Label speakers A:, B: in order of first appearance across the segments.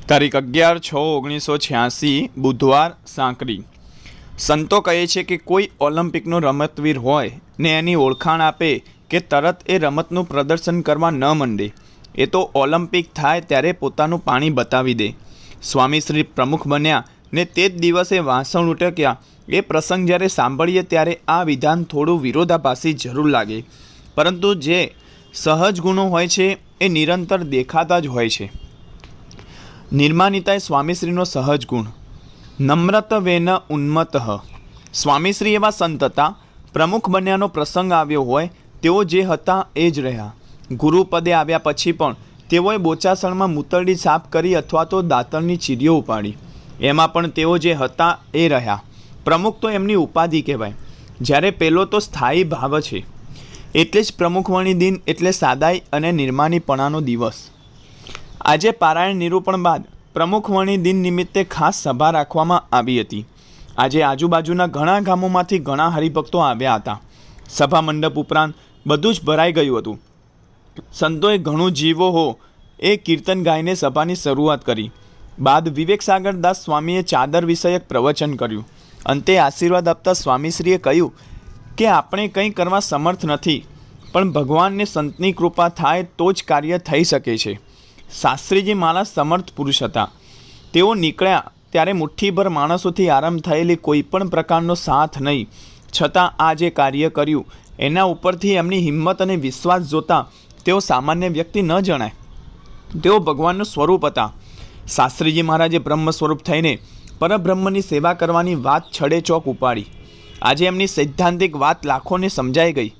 A: તારીખ 11/6/1986 બુધવાર સાંકરી। સંતો કહે છે કે કોઈ ઓલિમ્પિકનો રમતવીર હોય ને એની ઓળખાણ આપે કે તરત એ રમતનું પ્રદર્શન કરવા ન માંડે, એ તો ઓલિમ્પિક થાય ત્યારે પોતાનું પાણી બતાવી દે। સ્વામીશ્રી પ્રમુખ બન્યા ને તે જ દિવસે વાસણ ઉટક્યા। એ પ્રસંગ જ્યારે સાંભળીએ ત્યારે આ વિધાન થોડું વિરોધાભાસી જરૂર લાગે, પરંતુ જે સહજ ગુણો હોય છે એ નિરંતર દેખાતા જ હોય છે। નિર્માનિતા એ સ્વામીશ્રીનો સહજ ગુણ। નમ્રત વેન ઉન્મતઃ। સ્વામીશ્રી એવા સંત હતા, પ્રમુખ બન્યાનો પ્રસંગ આવ્યો હોય તેઓ જે હતા એ જ રહ્યા। ગુરુપદે આવ્યા પછી પણ તેઓએ બોચાસણમાં મૂતરડી સાફ કરી અથવા તો દાંતણની ચીરીઓ ઉપાડી, એમાં પણ તેઓ જે હતા એ રહ્યા। પ્રમુખ તો એમની ઉપાધિ કહેવાય, જ્યારે પેલો તો સ્થાયી ભાવ છે। એટલે જ પ્રમુખવણી દિન એટલે સાદાઈ અને નિર્માનીપણાનો દિવસ। આજે પારાયણ નિરૂપણ બાદ પ્રમુખવણી દિન નિમિત્તે ખાસ સભા રાખવામાં આવી હતી। આજે આજુબાજુના ઘણા ગામોમાંથી ઘણા હરિભક્તો આવ્યા હતા। સભા મંડપ ઉપરાંત બધું જ ભરાઈ ગયું હતું। સંતોએ ઘણું જીવો હો એ કીર્તન ગાઈને સભાની શરૂઆત કરી। બાદ વિવેકસાગર દાસ સ્વામીએ ચાદર વિષયક પ્રવચન કર્યું। અંતે આશીર્વાદ આપતા સ્વામીશ્રીએ કહ્યું કે આપણે કંઈ કરવા સમર્થ નથી, પણ ભગવાનને સંતની કૃપા થાય તો જ કાર્ય થઈ શકે છે। શાસ્ત્રીજી મારા સમર્થ પુરુષ હતા। તેઓ નીકળ્યા ત્યારે મુઠ્ઠીભર માણસોથી આરંભ થયેલી કોઈ પણ પ્રકારનો સાથ નહીં, છતાં આ જે કાર્ય કર્યું એના ઉપરથી એમની હિંમત અને વિશ્વાસ જોતા તેઓ સામાન્ય વ્યક્તિ ન જણાય, તેઓ ભગવાનનું સ્વરૂપ હતા। શાસ્ત્રીજી મહારાજે બ્રહ્મ સ્વરૂપ થઈને પરબ્રહ્મની સેવા કરવાની વાત છડે ચોક ઉપાડી। આજે એમની સૈદ્ધાંતિક વાત લાખોને સમજાઈ ગઈ।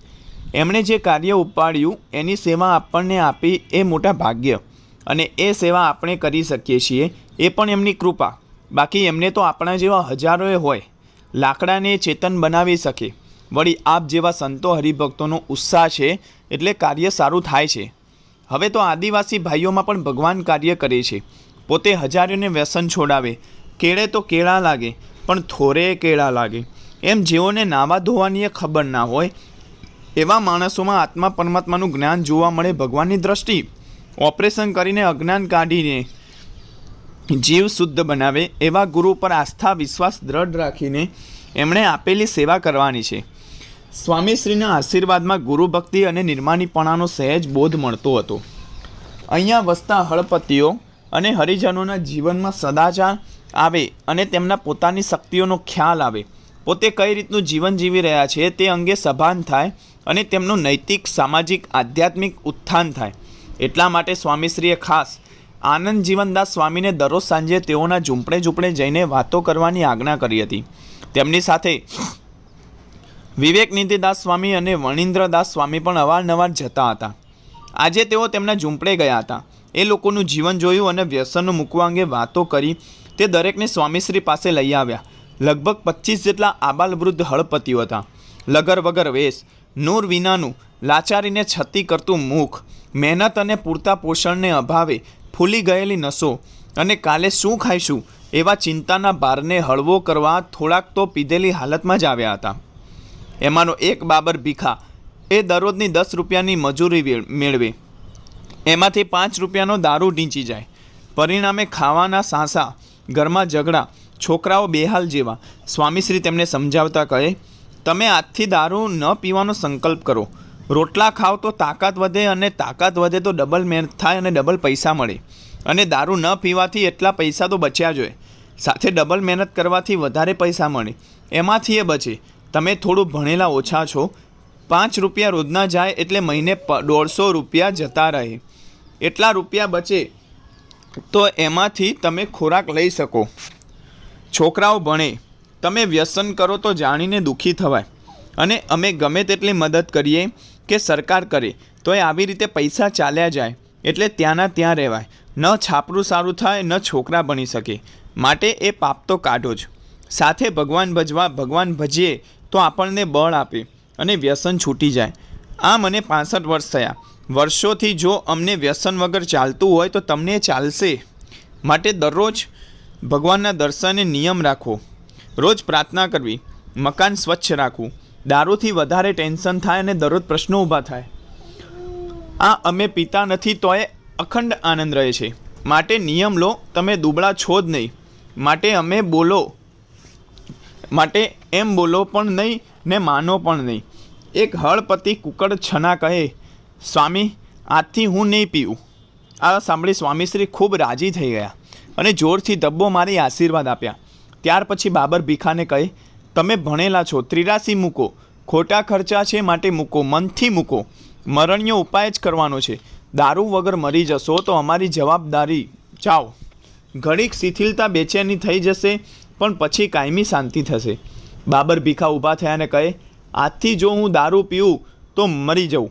A: એમણે જે કાર્ય ઉપાડ્યું એની સેવા આપણને આપી એ મોટા ભાગ્ય, અને એ સેવા આપણે કરી શકીએ છીએ એ પણ એમની કૃપા। બાકી એમને તો આપણા જેવા હજારોએ હોય, લાકડાને ચેતન બનાવી શકે। વળી આપ જેવા સંતો હરિભક્તોનો ઉત્સાહ છે એટલે કાર્ય સારું થાય છે। હવે તો આદિવાસી ભાઈઓમાં પણ ભગવાન કાર્ય કરે છે। પોતે હજારોને વ્યસન છોડાવે। કેળે તો કેળા લાગે પણ થોરે કેળા લાગે, એમ જેઓને નાવા ધોવાની ખબર ના હોય એવા માણસોમાં આત્મા પરમાત્માનું જ્ઞાન જોવા મળે। ભગવાનની દ્રષ્ટિ ઓપરેશન કરીને અજ્ઞાન કાઢીને જીવ શુદ્ધ બનાવે એવા ગુરુ પર આસ્થા વિશ્વાસ દ્રઢ રાખીને એમણે આપેલી સેવા કરવાની છે। સ્વામીશ્રીના આશીર્વાદમાં ગુરુભક્તિ અને નિર્માનીપણાનો સહેજ બોધ મળતો હતો। અહીંયા વસતા હળપતિઓ અને હરિજનોના જીવનમાં સદાચાર આવે અને તેમના પોતાની શક્તિઓનો ખ્યાલ આવે। પોતે કઈ રીતનું જીવન જીવી રહ્યા છે તે અંગે સભાન થાય અને તેમનું નૈતિક સામાજિક આધ્યાત્મિક ઉત્થાન થાય। એટલા માટે સ્વામીશ્રીએ ખાસ આનંદ જીવનદાસ સ્વામીને દરરોજ સાંજે તેઓના ઝૂંપડે જઈને વાતો કરવાની આજ્ઞા કરી હતી। તેમની સાથે વિવેકનિધિદાસ સ્વામી અને વણિન્દ્રદાસ સ્વામી પણ અવારનવાર જતા હતા। આજે તેઓ તેમના ઝૂંપડે ગયા હતા। એ લોકોનું જીવન જોયું અને વ્યસનો મૂકવા અંગે વાતો કરી। તે દરેકને સ્વામીશ્રી પાસે લઈ આવ્યા। લગભગ 25 જેટલા આબાલવૃદ્ધ હળપતિઓ હતા। લગર વગર વેશ, નૂર વિનાનું, લાચારીને છતી કરતું મુખ, મહેનત અને પૂરતા પોષણને અભાવે ફૂલી ગયેલી નસો અને કાલે શું ખાઈશું એવા ચિંતાના ભારને હળવો કરવા થોડાક તો પીધેલી હાલતમાં જ આવ્યા હતા। એમાંનો એક બાબર ભીખા એ દરરોજની 10 રૂપિયાની મજૂરી મેળવે, એમાંથી 5 રૂપિયાનો દારૂ ઢીંચી જાય। પરિણામે ખાવાના સાંસા, ઘરમાં ઝઘડા, છોકરાઓ બેહાલ જેવા। સ્વામીશ્રી તેમને સમજાવતા કહે, તમે આજથી દારૂ ન પીવાનો સંકલ્પ કરો। રોટલા ખાઓ તો તાકાત વધે, અને તાકાત વધે તો ડબલ મહેનત થાય અને ડબલ પૈસા મળે। અને દારૂ ન પીવાથી એટલા પૈસા તો બચ્યા જ હોય, સાથે ડબલ મહેનત કરવાથી વધારે પૈસા મળે, એમાંથી એ બચે। તમે થોડું ભણેલા ઓછા છો, 5 રૂપિયા રોજના જાય એટલે મહિને 150 રૂપિયા જતા રહે। એટલા રૂપિયા બચે તો એમાંથી તમે ખોરાક લઈ શકો। છોકરાઓ ભણે, તમે વ્યસન કરો તો જાણીને દુઃખી થવાય, અને અમે ગમે તેટલી મદદ કરીએ કે સરકાર કરે તો એ આવી રીતે પૈસા ચાલ્યા જાય એટલે ત્યાંના ત્યાં રહેવાય। ન છાપરું સારું થાય, ન છોકરા ભણી શકે, માટે એ પાપ તો કાઢો જ। સાથે ભગવાન ભજીએ તો આપણને બળ આપે અને વ્યસન છૂટી જાય। આ મને 65 વર્ષ થયા। વર્ષોથી જો અમને વ્યસન વગર ચાલતું હોય તો તમને ચાલશે। માટે દરરોજ ભગવાનના દર્શને નિયમ રાખવો, રોજ પ્રાર્થના કરવી, મકાન સ્વચ્છ રાખવું। દારૂથી વધારે ટેન્શન થાય અને દરરોજ પ્રશ્નો ઊભા થાય। આ અમે પીતા નથી તોય અખંડ આનંદ રહે છે। માટે નિયમ લો, તમે દુબળા છો જ નહીં, માટે એમ બોલો પણ નહીં ને માનો પણ નહીં. એક હળપતિ કુકડ છના કહે, સ્વામી આજથી હું નહીં પીવું. આ સાંભળી સ્વામીશ્રી ખૂબ રાજી થઈ ગયા અને જોરથી ધબ્બો મારી આશીર્વાદ આપ્યા. ત્યાર પછી બાબર ભીખાને કહે, તમે ભણેલા છો, 83 મૂકો, ખોટા ખર્ચા છે માટે મૂકો, મનથી મૂકો. મરણ્યો ઉપાય જ કરવાનો છે. દારૂ વગર મરી જશો તો અમારી જવાબદારી. જાઓ. ઘડીક શિથિલતા બેચેની થઈ જશે પણ પછી કાયમી શાંતિ થશે. બાબર ભીખા ઊભા થયા અને કહે, આજથી જો હું દારૂ પીઉં તો મરી જઉં.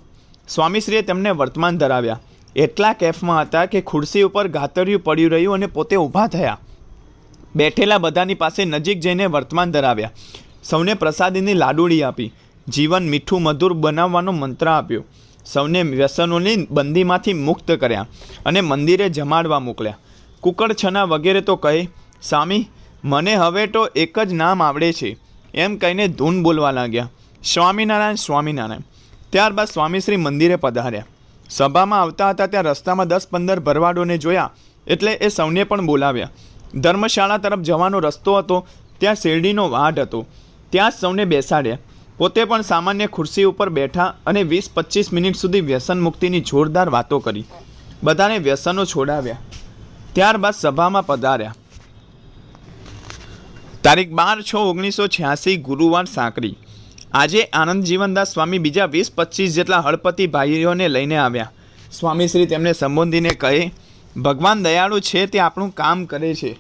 A: સ્વામીશ્રીએ તેમને વર્તમાન ધરાવ્યા. એટલા કેફમાં હતા કે ખુરશી ઉપર ગાતરિયું પડ્યું રહ્યું અને પોતે ઊભા થયા. બેઠેલા બધાની પાસે નજીક જઈને વર્તમાન ધરાવ્યા. સૌને પ્રસાદીની લાડુળી આપી. જીવન મીઠું મધુર બનાવવાનો મંત્ર આપ્યો. સૌને વ્યસનોની બંદીમાંથી મુક્ત કર્યા અને મંદિરે જમાડવા મોકલ્યા. કુકડ છના વગેરે તો કહે, સ્વામી મને હવે તો એક જ નામ આવડે છે, એમ કહીને ધૂન બોલવા લાગ્યા. સ્વામિનારાયણ સ્વામિનારાયણ. ત્યારબાદ સ્વામીશ્રી મંદિરે પધાર્યા. સભામાં આવતા હતા ત્યાં રસ્તામાં 10-15 ભરવાડોને જોયા એટલે એ સૌને પણ બોલાવ્યા. ધર્મશાળા તરફ જવાનો રસ્તો હતો, ત્યાં શેરડીનો વાડ હતો, ત્યાં જ સૌને બેસાડ્યા. પોતે પણ સામાન્ય ખુરશી ઉપર બેઠા અને 20-25 મિનિટ સુધી વ્યસન મુક્તિની જોરદાર વાતો કરી. બધાને વ્યસનો છોડાવ્યા. ત્યારબાદ સભામાં પધાર્યા. તારીખ 12/6/1986 ગુરુવાર સાંકરી. આજે આનંદ જીવનદાસ સ્વામી બીજા 20-25 જેટલા હળપતિ ભાઈઓને લઈને આવ્યા. સ્વામીશ્રી તેમને સંબોધીને કહે, ભગવાન દયાળુ છે, તે આપણું કામ કરે છે.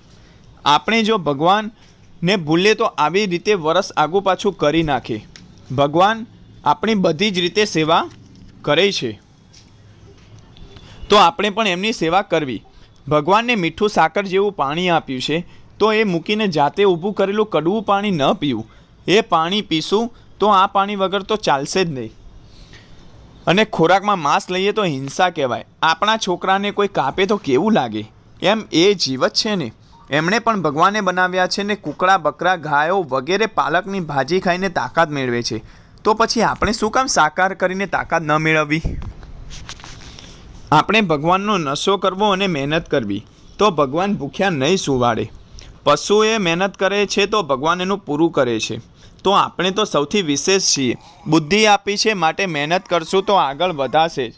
A: આપણે જો ભગવાનને ભૂલીએ તો આવી રીતે વરસ આગુ પાછું કરી નાખે. ભગવાન આપણી બધી જ રીતે સેવા કરે છે તો આપણે પણ એમની સેવા કરવી. ભગવાનને મીઠું સાકર જેવું પાણી આપ્યું છે તો એ મૂકીને જાતે ઊભું કરેલું કડવું પાણી ન પીવું. એ પાણી પીશું તો આ પાણી વગર તો ચાલશે જ નહીં. અને ખોરાકમાં માંસ લઈએ તો હિંસા કહેવાય. આપણા છોકરાને કોઈ કાપે તો કેવું લાગે? એમ એ જીવત છે ને, એમણે પણ ભગવાને બનાવ્યા છે ને કૂકડા, બકરા, ગાયો વગેરે પાલકની ભાજી ખાઈને તાકાત મેળવે છે. તો પછી આપણે શું કામ સાકાર કરીને તાકાત ન મેળવવી? આપણે ભગવાનનો નશો કરવો અને મહેનત કરવી તો ભગવાન ભૂખ્યા નહીં સુવાડે. પશુએ મહેનત કરે છે તો ભગવાન એનું પૂરું કરે છે. તો આપણે તો સૌથી વિશેષ છીએ. બુદ્ધિ આપી છે માટે મહેનત કરશું તો આગળ વધાશે જ.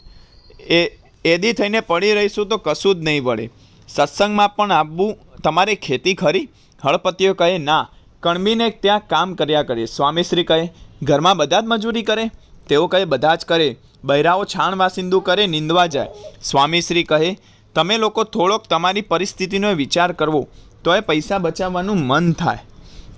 A: એદી થઈને પડી રહીશું તો કશું જ નહીં વળે. સત્સંગમાં પણ આવવું. તમારે ખેતી ખરી? હળપતિઓ કહે, ના, કણબીને ત્યાં કામ કર્યા કરીએ. સ્વામીશ્રી કહે, ઘરમાં બધા જ મજૂરી કરે? તેઓ કહે, બધા જ કરે. બૈરાઓ છાણ વાસિંદુ કરે, નીંદવા જાય. સ્વામીશ્રી કહે, તમે લોકો થોડોક તમારી પરિસ્થિતિનો વિચાર કરવો તો એ પૈસા બચાવવાનું મન થાય.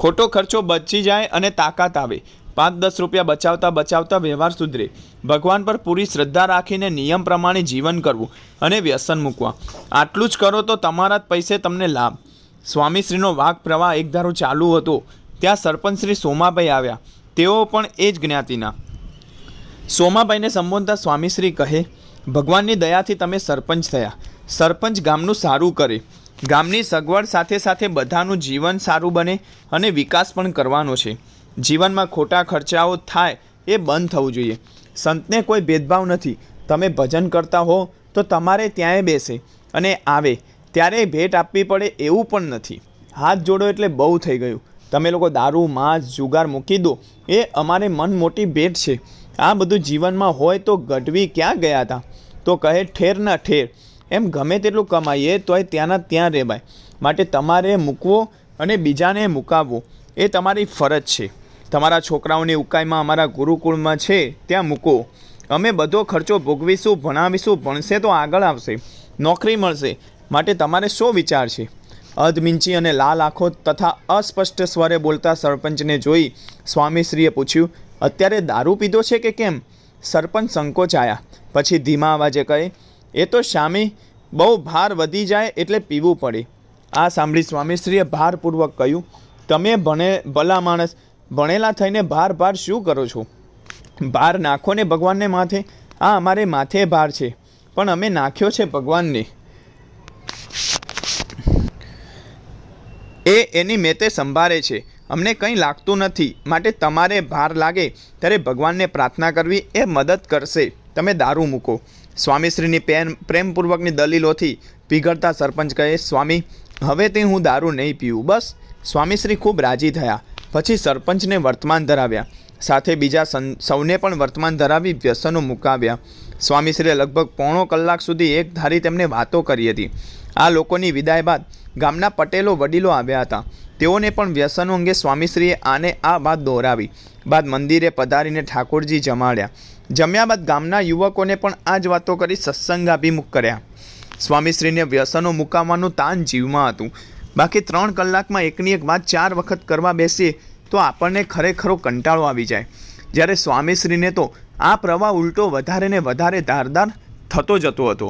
A: ખોટો ખર્ચો બચી જાય અને તાકાત આવે. 5-10 રૂપિયા બચાવતા બચાવતા વ્યવહાર સુધરે. ભગવાન પર પૂરી શ્રદ્ધા રાખીને નિયમ પ્રમાણે જીવન કરવું અને વ્યસન મૂકવા. આટલું જ કરો તો તમારા જ પૈસે તમને લાભ. સ્વામીશ્રીનો વાઘ પ્રવાહ એક ધારો ચાલુ હતો ત્યાં સરપંચ શ્રી સોમાભાઈ આવ્યા. તેઓ પણ એ જ જ્ઞાતિના. સોમાભાઈને સંબોધતા સ્વામીશ્રી કહે, ભગવાનની દયાથી તમે સરપંચ થયા. સરપંચ ગામનું સારું કરે, ગામની સગવડ સાથે સાથે બધાનું જીવન સારું બને અને વિકાસ પણ કરવાનો છે. જીવનમાં ખોટા ખર્ચાઓ થાય એ બંધ થવું જોઈએ. સંતને કોઈ ભેદભાવ નથી. તમે ભજન કરતા હો તો તમારે ત્યાંય બેસે અને આવે ત્યારે ભેટ આપવી પડે એવું પણ નથી. હાથ જોડો એટલે બહુ થઈ ગયું. તમે લોકો દારૂ, માંસ, જુગાર મૂકી દો, એ અમારે મન મોટી ભેટ છે. આ બધું જીવનમાં હોય તો ગઢવી ક્યાં ગયા હતા? તો કહે, ઠેર ના ઠેર. એમ ગમે તેટલું કમાઈએ તોય ત્યાંના ત્યાં રહેવાય. માટે તમારે મૂકવો અને બીજાને મૂકાવવો એ તમારી ફરજ છે. તમારા છોકરાઓની ઉકાઈમાં અમારા ગુરુકુળમાં છે ત્યાં મૂકો. અમે બધો ખર્ચો ભોગવીશું, ભણાવીશું, ભણશે તો આગળ આવશે, નોકરી મળશે. માટે તમારે શું વિચાર છે? અધમીંચી અને લાલ આંખો તથા અસ્પષ્ટ સ્વરે બોલતા સરપંચને જોઈ સ્વામીશ્રીએ પૂછ્યું, અત્યારે દારૂ પીધો છે કે કેમ? સરપંચ સંકોચાયા. પછી ધીમા અવાજે કહે, એ તો શામી બહુ ભાર વધી જાય એટલે પીવું પડે. આ સાંભળી સ્વામીશ્રીએ ભારપૂર્વક કહ્યું, તમે ભલા માણસ, ભણેલા થઈને ભાર શું કરો છો? ભાર નાખો ને ભગવાનને માથે. આ અમારે માથે ભાર છે પણ અમે નાખ્યો છે ભગવાનને. એ એની મેતે સંભાળે છે, અમને કંઈ લાગતું નથી. માટે તમારે ભાર લાગે ત્યારે ભગવાનને પ્રાર્થના કરવી, એ મદદ કરશે. તમે દારૂ મૂકો. સ્વામીશ્રીની પ્રેમપૂર્વકની દલીલોથી પીગળતા સરપંચ કહે, સ્વામી, હવેથી હું દારૂ નહીં પીવું, બસ. સ્વામીશ્રી ખૂબ રાજી થયા. પછી સરપંચને વર્તમાન ધરાવ્યા, સાથે બીજા સૌને પણ વર્તમાન ધરાવી વ્યસનો મુકાવ્યા. સ્વામીશ્રીએ લગભગ પોણો કલાક સુધી એક ધારી તેમને વાતો કરી હતી. આ લોકોની વિદાય બાદ ગામના પટેલો વડીલો આવ્યા હતા. તેઓને પણ વ્યસનો અંગે સ્વામીશ્રીએ આને આ વાત દોહરાવી. બાદ મંદિરે પધારીને ઠાકોરજી જમાડ્યા. જમ્યા બાદ ગામના યુવકોને પણ આ જ વાતો કરી સત્સંગાભિમુખ કર્યા. સ્વામીશ્રીને વ્યસનો મુકાવવાનું તાન જીવમાં હતું. બાકી 3 કલાકમાં એકની એક વાત 4 વખત કરવા બેસીએ તો આપણને ખરેખરો કંટાળો આવી જાય. જ્યારે સ્વામીશ્રીને તો આ પ્રવાહ ઉલટો વધારે ને વધારે ધારદાર થતો જતો હતો.